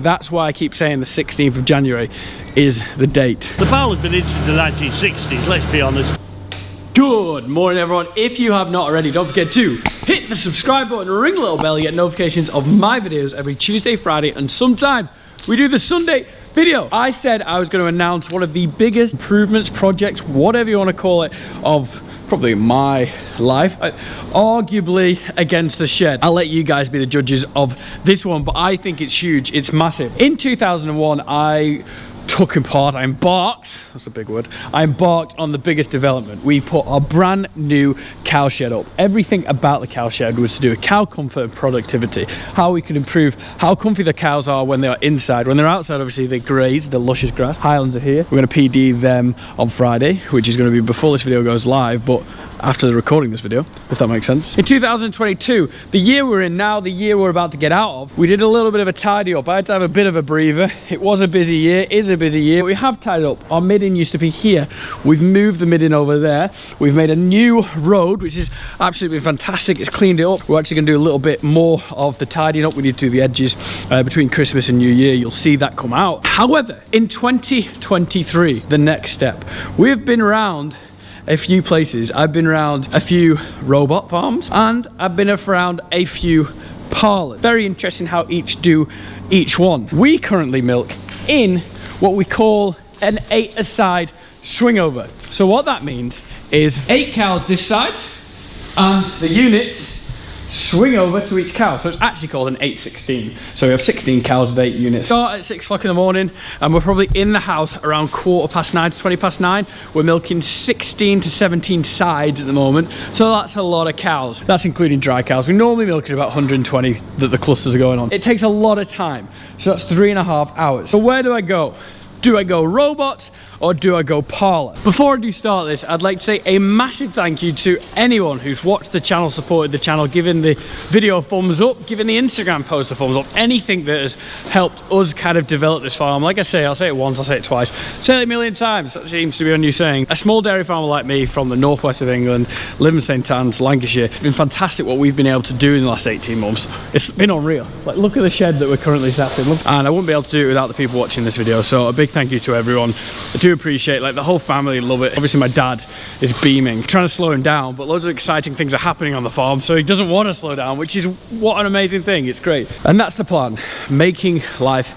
That's why I keep saying the 16th of January is the date. The Parlor's been into the 1960s, let's be honest. Good morning, everyone. If you have not already, don't forget to hit the subscribe button and ring the little bell to get notifications of my videos every Tuesday, Friday, and sometimes we do the Sunday video. I said I was going to announce one of the biggest improvements, projects, whatever you want to call it, of probably my life, arguably against the shed. I'll let you guys be the judges of this one, but I think it's huge. It's massive. In 2001, I embarked, that's a big word, I embarked on the biggest development. We put our brand new cow shed up. Everything about the cow shed was to do with cow comfort and productivity, how we could improve how comfy the cows are when they are inside. When they're outside, obviously they graze the luscious grass. Highlands are here. We're going to PD them on Friday, which is going to be before this video goes live, but after recording this video, if that makes sense. In 2022, the year we're in now, the year we're about to get out of, we did a little bit of a tidy up. I had to have a bit of a breather. It was a busy year, is a busy year. We have tidied up. Our mid-in used to be here. We've moved the mid-in over there. We've made a new road, which is absolutely fantastic. It's cleaned it up. We're actually going to do a little bit more of the tidying up. We need to do the edges between Christmas and New Year. You'll see that come out. However, in 2023, the next step, we've been around a few places. I've been around a few robot farms and I've been around a few parlors. Very interesting how each do each one. We currently milk in what we call an 8-a-side swing over. So what that means is 8 cows this side and the units swing over to each cow. So it's actually called an 8-16. So we have 16 cows with 8 units. Start at 6 o'clock in the morning and we're probably in the house around 9:15 to 9:20. We're milking 16 to 17 sides at the moment. So that's a lot of cows. That's including dry cows. We normally milk at about 120 that the clusters are going on. It takes a lot of time. So that's 3.5 hours. So where do I go? Do I go robots or do I go parlor? Before I do start this, I'd like to say a massive thank you to anyone who's watched the channel, supported the channel, given the video a thumbs up, given the Instagram post a thumbs up, anything that has helped us kind of develop this farm. Like I say, I'll say it once, I'll say it twice, say it a million times. That seems to be a new saying. A small dairy farmer like me from the northwest of England, live in St Anne's, Lancashire. It's been fantastic what we've been able to do in the last 18 months. It's been unreal. Like, look at the shed that we're currently sat in. And I wouldn't be able to do it without the people watching this video. So a big thank you to everyone. I do appreciate it. Like, the whole family love it. Obviously my dad is beaming, trying to slow him down, but loads of exciting things are happening on the farm, so he doesn't want to slow down, which is what an amazing thing. It's great. And that's the plan, making life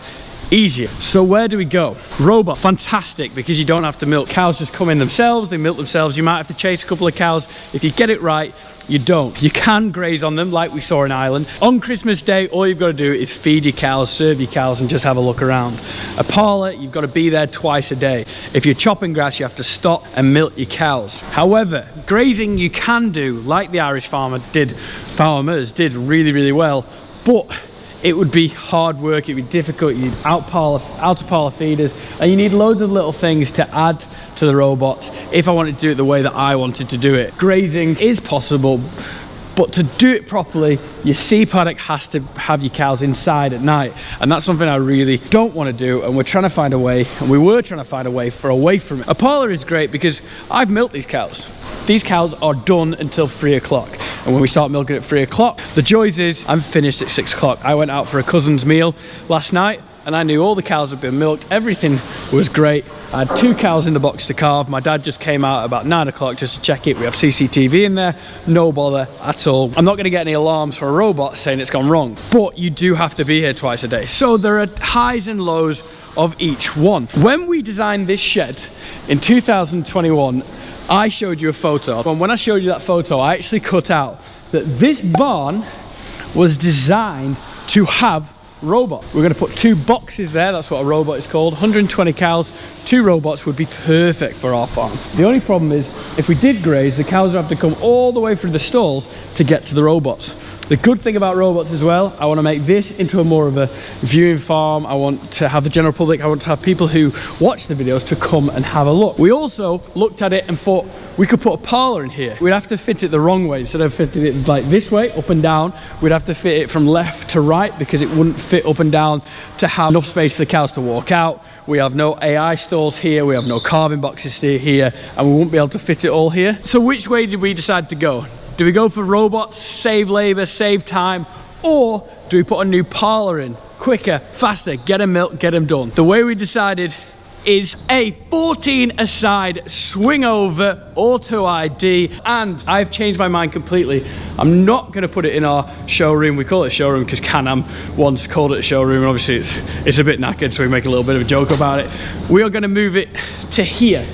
easier. So where do we go? Robot, fantastic, because you don't have to milk. Cows just come in themselves, they milk themselves. You might have to chase a couple of cows. If you get it right, you don't. You can graze on them like we saw in Ireland. On Christmas Day, all you've got to do is feed your cows, serve your cows, and just have a look around. A parlor, you've got to be there twice a day. If you're chopping grass, you have to stop and milk your cows. However, grazing you can do like the Irish farmers did really, really well, but it would be hard work, it'd be difficult. You'd out of parlor feeders, and you need loads of little things to add to the robots if I wanted to do it the way that I wanted to do it. Grazing is possible, but to do it properly, your C paddock has to have your cows inside at night, and that's something I really don't want to do, and we're trying to find a way, and we were trying to find a way away from it. A parlor is great because I've milked these cows. These cows are done until 3 o'clock. And when we start milking at 3 o'clock, the joys is I'm finished at 6 o'clock. I went out for a cousin's meal last night and I knew all the cows had been milked. Everything was great. I had 2 cows in the box to calve. My dad just came out about 9 o'clock just to check it. We have CCTV in there, no bother at all. I'm not gonna get any alarms for a robot saying it's gone wrong, but you do have to be here twice a day. So there are highs and lows of each one. When we designed this shed in 2021, I showed you a photo, and when I showed you that photo, I actually cut out that this barn was designed to have robot. We're going to put 2 boxes there, that's what a robot is called. 120 cows, 2 robots would be perfect for our farm. The only problem is, if we did graze, the cows would have to come all the way through the stalls to get to the robots. The good thing about robots as well, I want to make this into a more of a viewing farm. I want to have the general public, I want to have people who watch the videos to come and have a look. We also looked at it and thought we could put a parlor in here. We'd have to fit it the wrong way. Instead of fitting it like this way, up and down, we'd have to fit it from left to right because it wouldn't fit up and down to have enough space for the cows to walk out. We have no AI stalls here, we have no carving boxes here, and we won't be able to fit it all here. So which way did we decide to go? Do we go for robots, save labor, save time, or do we put a new parlor in? quicker, faster, get them milk, get them done. The way we decided is a 14 aside swing over auto ID, and I've changed my mind completely. I'm not going to put it in our showroom. We call it a showroom because Can-Am once called it a showroom, and obviously it's a bit knackered, so we make a little bit of a joke about it. We are going to move it to here,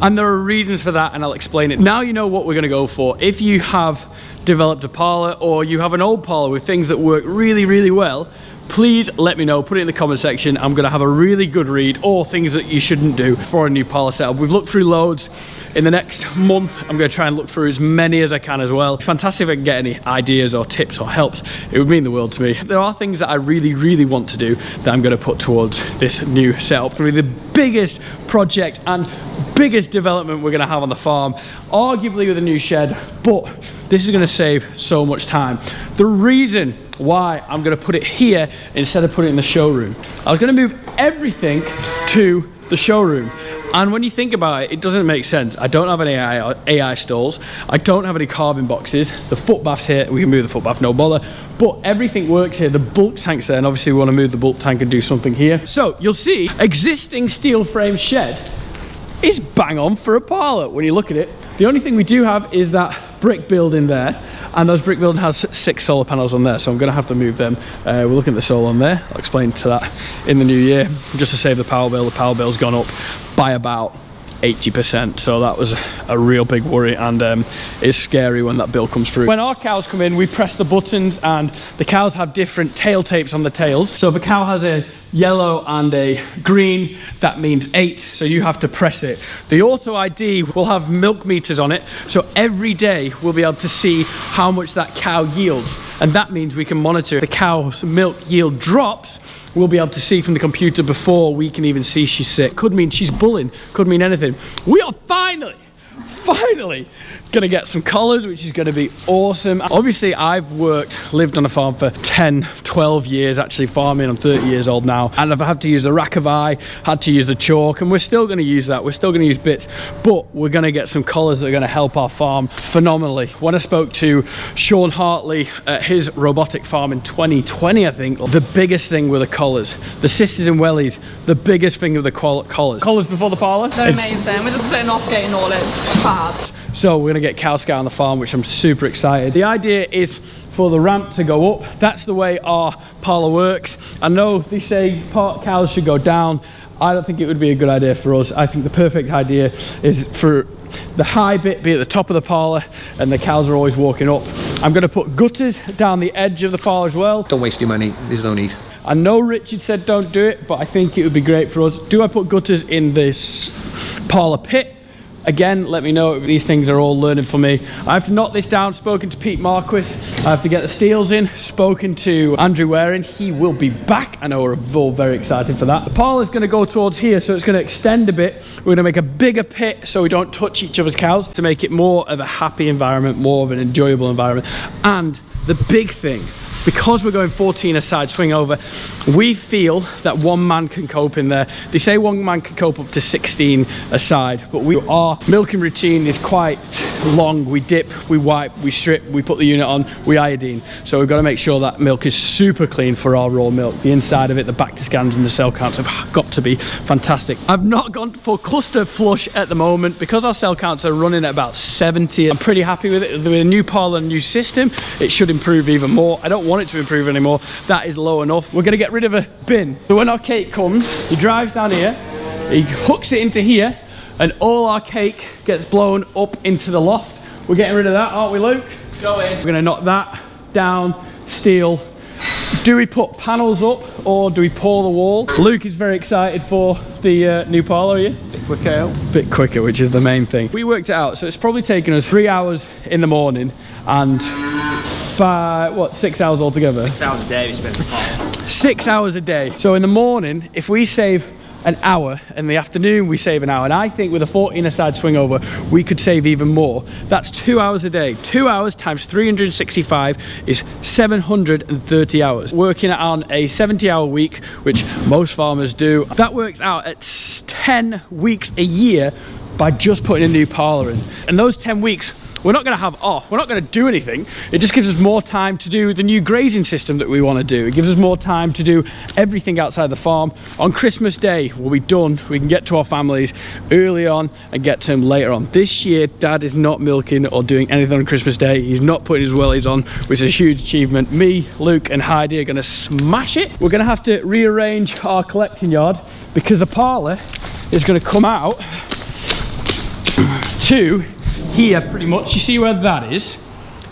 and there are reasons for that, and I'll explain it. Now you know what we're going to go for. If you have developed a parlor, or you have an old parlor with things that work really, really well, please let me know, put it in the comment section. I'm gonna have a really good read, or things that you shouldn't do for a new parlor setup. We've looked through loads. In the next month, I'm gonna try and look through as many as I can as well. Fantastic if I can get any ideas or tips or helps. It would mean the world to me. There are things that I really, really want to do that I'm gonna put towards this new setup. It's gonna be the biggest project and biggest development we're gonna have on the farm, arguably with a new shed, but this is gonna save so much time. The reason why I'm going to put it here instead of putting it in the showroom, I was going to move everything to the showroom, and when you think about it, it doesn't make sense. I don't have any AI stalls, I don't have any carving boxes, the foot bath's here, we can move the foot bath, no bother, but everything works here. The bulk tank's there, and obviously we want to move the bulk tank and do something here. So you'll see existing steel frame shed is bang on for a parlor when you look at it. The only thing we do have is that brick building there, and those brick building has 6 solar panels on there, so I'm going to have to move them. We're looking at the solar on there. I'll explain to that in the new year, just to save the power bill. The power bill's gone up by about 80%, so that was a real big worry, and it's scary when that bill comes through. When our cows come in, we press the buttons, and the cows have different tail tapes on the tails. So if a cow has a yellow and a green, that means 8, so you have to press it. The auto ID will have milk meters on it, so every day we'll be able to see how much that cow yields, and that means we can monitor. If the cow's milk yield drops, we'll be able to see from the computer before we can even see she's sick. Could mean she's bulling, could mean anything. We are finally gonna get some collars, which is gonna be awesome. Obviously I've lived on a farm for 10-12 years, actually farming. I'm 30 years old now, and I've had to use the rack of eye, had to use the chalk, and we're still gonna use that. We're still gonna use bits, but we're gonna get some collars that are gonna help our farm phenomenally. When I spoke to Sean Hartley at his robotic farm in 2020, I think, the biggest thing were the collars. The sisters and wellies, the biggest thing of the collars. Collars before the parlor? They're amazing. We're just splitting off, getting all it's fab. So we're gonna get Cow Scout on the farm, which I'm super excited. The idea is for the ramp to go up. That's the way our parlor works. I know they say cows should go down. I don't think it would be a good idea for us. I think the perfect idea is for the high bit be at the top of the parlor, and the cows are always walking up. I'm gonna put gutters down the edge of the parlor as well. Don't waste your money, there's no need. I know Richard said don't do it, but I think it would be great for us. Do I put gutters in this parlor pit? Again, let me know. These things are all learning for me. I have to knock this down. Spoken to Pete Marquis. I have to get the steels in. Spoken to Andrew Waring. He will be back. I know we're all very excited for that. The parlor is going to go towards here, so it's going to extend a bit. We're going to make a bigger pit so we don't touch each other's cows, to make it more of a happy environment, more of an enjoyable environment. And the big thing, because we're going 14 aside swing over, we feel that one man can cope in there. They say one man can cope up to 16 aside, but our milking routine is quite long. We dip, we wipe, we strip, we put the unit on, we iodine. So we've got to make sure that milk is super clean for our raw milk. The inside of it, the Bacter scans and the cell counts have got to be fantastic. I've not gone for cluster flush at the moment because our cell counts are running at about 70. I'm pretty happy with it. With a new parlor, new system, it should improve even more. I don't want it to improve anymore. That is low enough. We're going to get rid of a bin. So when our cake comes, he drives down here, he hooks it into here, and all our cake gets blown up into the loft. We're getting rid of that, aren't we, Luke? Go in. We're going to knock that down, steel. Do we put panels up or do we pour the wall? Luke is very excited for the new parlor, are you? Bit quicker. Bit quicker, which is the main thing. We worked it out, so it's probably taken us 3 hours in the morning and 6 hours altogether? 6 hours a day we spend in the parlor. 6 hours a day. So in the morning, if we save an hour, in the afternoon we save an hour, and I think with a 14 aside swing over we could save even more. That's 2 hours a day. 2 hours times 365 is 730 hours. Working on a 70-hour week, which most farmers do, that works out at 10 weeks a year by just putting a new parlor in. And those 10 weeks we're not going to have off. We're not going to do anything. It just gives us more time to do the new grazing system that we want to do. It gives us more time to do everything outside the farm. On Christmas Day, we'll be done. We can get to our families early on and get to them later on. This year, Dad is not milking or doing anything on Christmas Day. He's not putting his wellies on, which is a huge achievement. Me, Luke and Heidi are going to smash it. We're going to have to rearrange our collecting yard because the parlour is going to come out to here pretty much. You see where that is?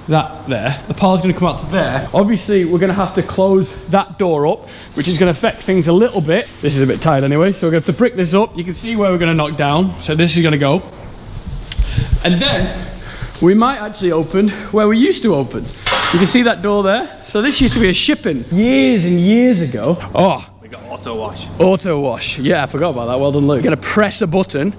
That there. The parlour's going to come out to there. Obviously, we're going to have to close that door up, which is going to affect things a little bit. This is a bit tight anyway, so we're going to have to brick this up. You can see where we're going to knock down. So this is going to go. And then we might actually open where we used to open. You can see that door there. So this used to be a shipping years and years ago. Oh, We got auto wash. auto wash. Yeah, I forgot about that. Well done, Luke. You're going to press a button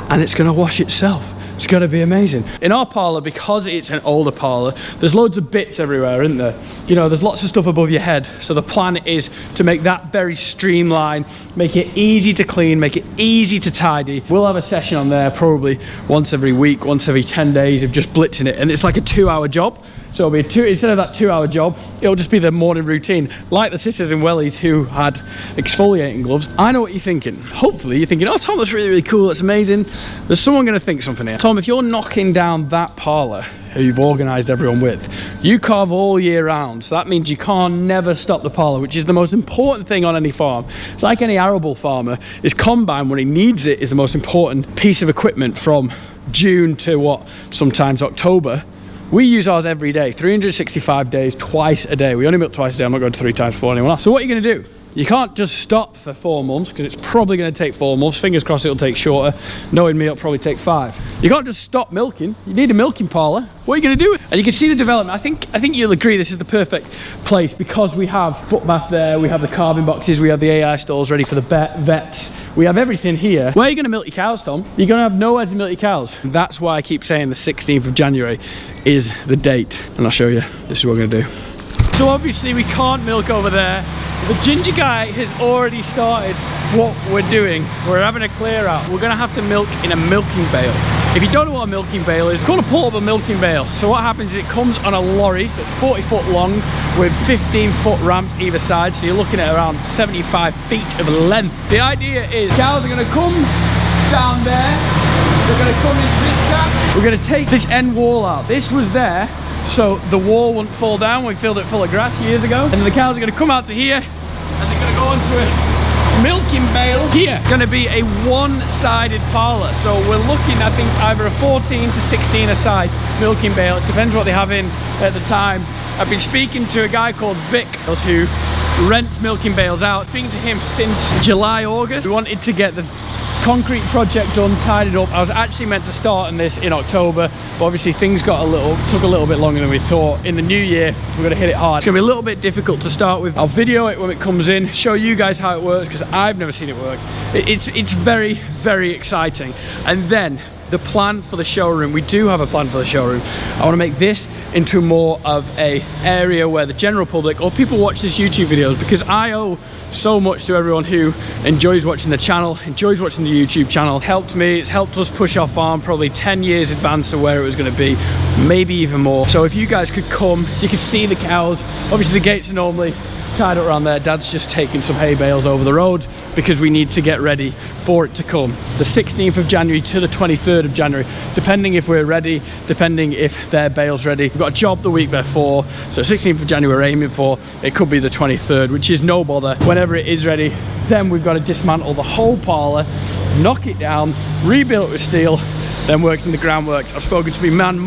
and it's going to wash itself. It's going to be amazing. In our parlour, because it's an older parlour, there's loads of bits everywhere, isn't there? You know, there's lots of stuff above your head. So the plan is to make that very streamlined, make it easy to clean, make it easy to tidy. We'll have a session on there probably once every week, once every 10 days of just blitzing it. And it's like a 2-hour job. So it'll be instead of that 2-hour job, it'll just be the morning routine, like the sisters in wellies who had exfoliating gloves. I know what you're thinking. Hopefully you're thinking, oh Tom, that's really, really cool, that's amazing. There's someone going to think something here. Tom, if you're knocking down that parlour who you've organised everyone with, you carve all year round, so that means you can't never stop the parlour, which is the most important thing on any farm. It's like any arable farmer, his combine when he needs it is the most important piece of equipment from June to what, sometimes October. We use ours every day, 365 days, twice a day. We only milk twice a day. I'm not going to 3 times for anyone else. So what are you going to do? You can't just stop for 4 months because it's probably going to take 4 months. Fingers crossed it'll take shorter. Knowing me, it'll probably take 5. You can't just stop milking. You need a milking parlour. What are you going to do? And you can see the development. I think you'll agree this is the perfect place because we have foot bath there. We have the carving boxes. We have the AI stalls ready for the vets. We have everything here. Where are you going to milk your cows, Tom? You're going to have nowhere to milk your cows. That's why I keep saying the 16th of January is the date. And I'll show you. This is what we're going to do. So obviously we can't milk over there. The ginger guy has already started what we're doing. We're having a clear out. We're going to have to milk in a milking bale. If you don't know what a milking bale is, it's called a portable milking bale. So what happens is it comes on a lorry, so it's 40 foot long with 15 foot ramps either side. So you're looking at around 75 feet of length. The idea is cows are going to come down there. They're going to come into this gap. We're going to take this end wall out. This was there so the wall wouldn't fall down. We filled it full of grass years ago. And then the cows are going to come out to here and they're going to go into a milking bale here. Going to be a one-sided parlour. So we're looking, I think, either a 14 to 16 a side milking bale. It depends what they have in at the time. I've been speaking to a guy called Vic who rents milking bales out. Speaking to him since July, August. We wanted to get the concrete project done, tidied up. I was actually meant to start on this in October, but obviously things took a little bit longer than we thought. In the new year, we're gonna hit it hard. It's gonna be a little bit difficult to start with. I'll video it when it comes in, show you guys how it works, because I've never seen it work. It's very, very exciting. And then the plan for the showroom, we do have a plan for the showroom. I want to make this into more of a area where the general public or people watch this YouTube videos, because I owe so much to everyone who enjoys watching the channel, enjoys watching the YouTube channel. It's helped me, it's helped us push our farm probably 10 years in advance of where it was going to be, maybe even more. So if you guys could come, you could see the cows. Obviously the gates are normally tied up around there. Dad's just taking some hay bales over the road because we need to get ready for it to come. The 16th of January to the 23rd of January, depending if we're ready, depending if their bale's ready. We've got a job the week before, so 16th of January we're aiming for. It could be the 23rd, which is no bother. Whenever it is ready, then we've got to dismantle the whole parlour, knock it down, rebuild it with steel, then works in the groundworks. I've spoken to my man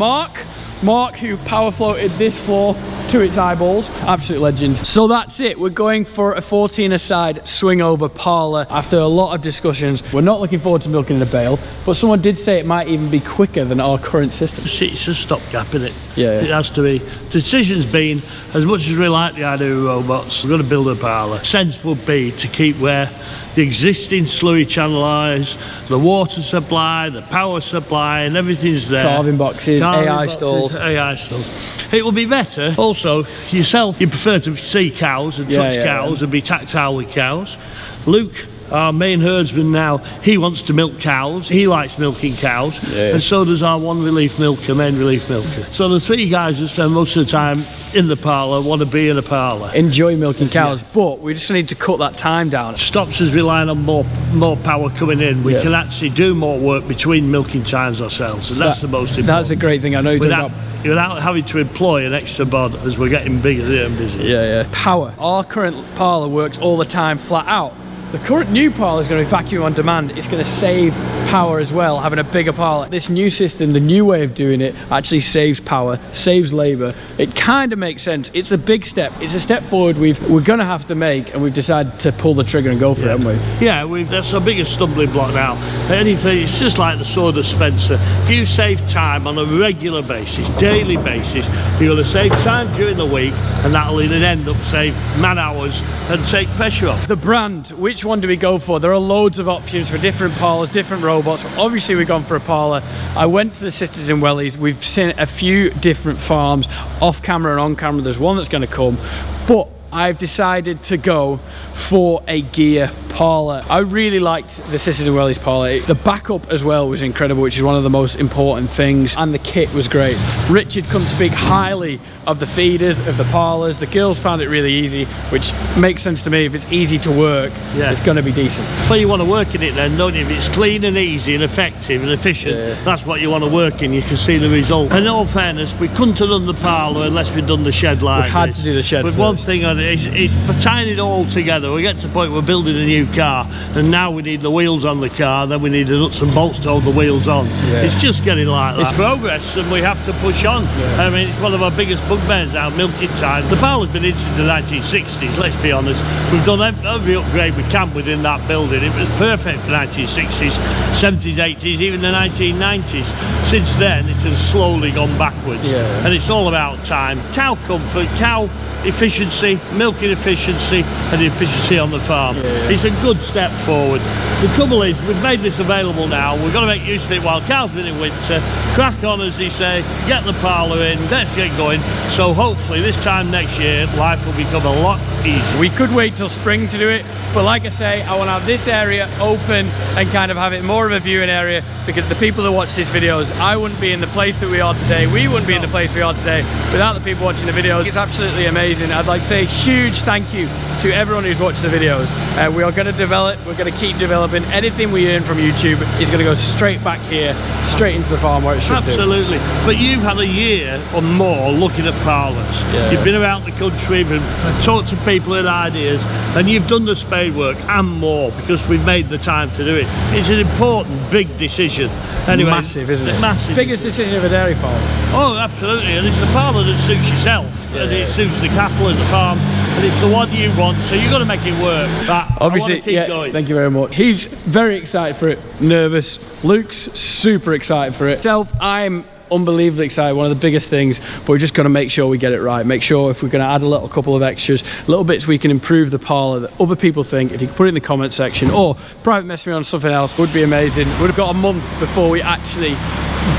Mark, who power floated this floor to its eyeballs. Absolute legend. So that's it. We're going for a 14 a side swing over parlour. After a lot of discussions, we're not looking forward to milking in a bale, but someone did say it might even be quicker than our current system. It's a stopgap, isn't it? Yeah. It has to be. The decision's been, as much as we like the idea of robots, we're going to build a parlour. Sense would be to keep where the existing slurry channel lies, the water supply, the power supply, and everything's there. Carving boxes, AI stalls. AI stalls. It will be better. Also, yourself, you prefer to see cows and touch cows and be tactile with cows. Luke our main herdsman now, he wants to milk cows. He likes milking cows, and so does our one relief milker, main relief milker. So the three guys that spend most of the time in the parlour want to be in a parlour. Enjoy milking cows, but we just need to cut that time down. It stops us relying on more power coming in. We can actually do more work between milking times ourselves, and that's the most important. That's a great thing. I know you talk about without having to employ an extra bod as we're getting bigger and busier. Power. Our current parlour works all the time flat out. The current new parlour is going to be vacuum on demand. It's going to save power as well, having a bigger parlour. This new system, the new way of doing it, actually saves power, saves labour. It kind of makes sense. It's a big step. It's a step forward we're going to have to make, and we've decided to pull the trigger and go for it, haven't we? Yeah, that's our biggest stumbling block now. Anything, it's just like the sword of Spencer. If you save time on a regular basis, daily basis, you're going to save time during the week, and that'll then end up save man hours and take pressure off. The brand, which one do we go for? There are loads of options for different parlours, different robots. Obviously we've gone for a parlour. I went to the Sisters in Wellies. We've seen a few different farms, off camera and on camera. There's one that's going to come, but I've decided to go for a gear parlour. I really liked the Sisters in Wellies parlour. The backup as well was incredible, which is one of the most important things, and the kit was great. Richard couldn't speak highly of the feeders, of the parlours. The girls found it really easy, which makes sense to me. If it's easy to work, it's going to be decent. Well, you want to work in it then, don't you? If it's clean and easy and effective and efficient, that's what you want to work in. You can see the result. And in all fairness, we couldn't have done the parlour unless we'd done the shed like We had to do the shed But first. one thing on it is for tying it all together, we get to the point we're building a new car, and now we need the wheels on the car, then we need the nuts and bolts to hold the wheels on. It's just getting like that. It's progress, and we have to push on. I mean, it's one of our biggest bugbears now, milking time. The parlour's been in since the 1960s, let's be honest. We've done every upgrade we can within that building. It was perfect for the 1960s, 70s, 80s, even the 1990s. Since then, it has slowly gone backwards. And it's all about time. Cow comfort, cow efficiency, milking efficiency, and the efficiency on the farm. It's a good step forward. The trouble is, we've made this available now. We've got to make use of it while cows been in winter. Crack on, as they say, get the parlour in, let's get going. So hopefully this time next year, life will become a lot easier. We could wait till spring to do it, but like I say, I want to have this area open and kind of have it more of a viewing area, because the people that watch these videos, I wouldn't be in the place that we are today. We wouldn't be in the place we are today without the people watching the videos. It's absolutely amazing. I'd like to say a huge thank you to everyone who's watched the videos. We are going to develop, we're going to keep developing. Anything we earn from YouTube is going to go straight back here, straight into the farm where it should Absolutely. But you've had a year or more looking at parlours. You've been around the country, you've talked to people and ideas, and you've done the spade work and more, because we've made the time to do it. It's an important, big decision. Anyway, massive, isn't it? Massive. Biggest decision of a dairy farm. Oh, absolutely. And it's the parlour that suits yourself, and it suits the cattle and the farm, and it's the one you want, so you've got to make it work. But obviously, keep going. Thank you very much. He's very excited for it, nervous. Luke's super excited for it. I'm unbelievably excited. One of the biggest things, but we're just going to make sure we get it right. Make sure if we're going to add a couple of extras, little bits we can improve the parlour that other people think. If you could put it in the comment section, or private message me on something else, would be amazing. We've got a month before we actually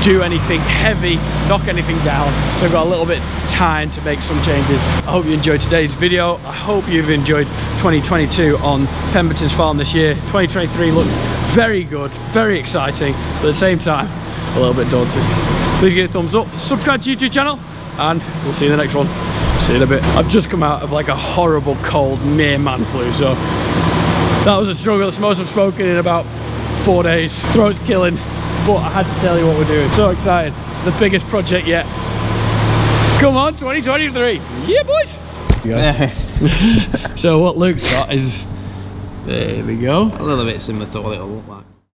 do anything heavy, knock anything down, so we've got a little bit time to make some changes. I hope you enjoyed today's video. I hope you've enjoyed 2022 on Pemberton's farm this year. 2023 looks very good, very exciting, but at the same time a little bit daunting. Please give it a thumbs up, subscribe to the YouTube channel, and we'll see you in the next one. See you in a bit. I've just come out of like a horrible cold near man flu, so that was a struggle. It's the most I've spoken in about 4 days. Throat's killing, but I had to tell you what we're doing. So excited. The biggest project yet. Come on, 2023. Yeah, boys. So what Luke's got is, there we go. A little bit similar to what it'll look like.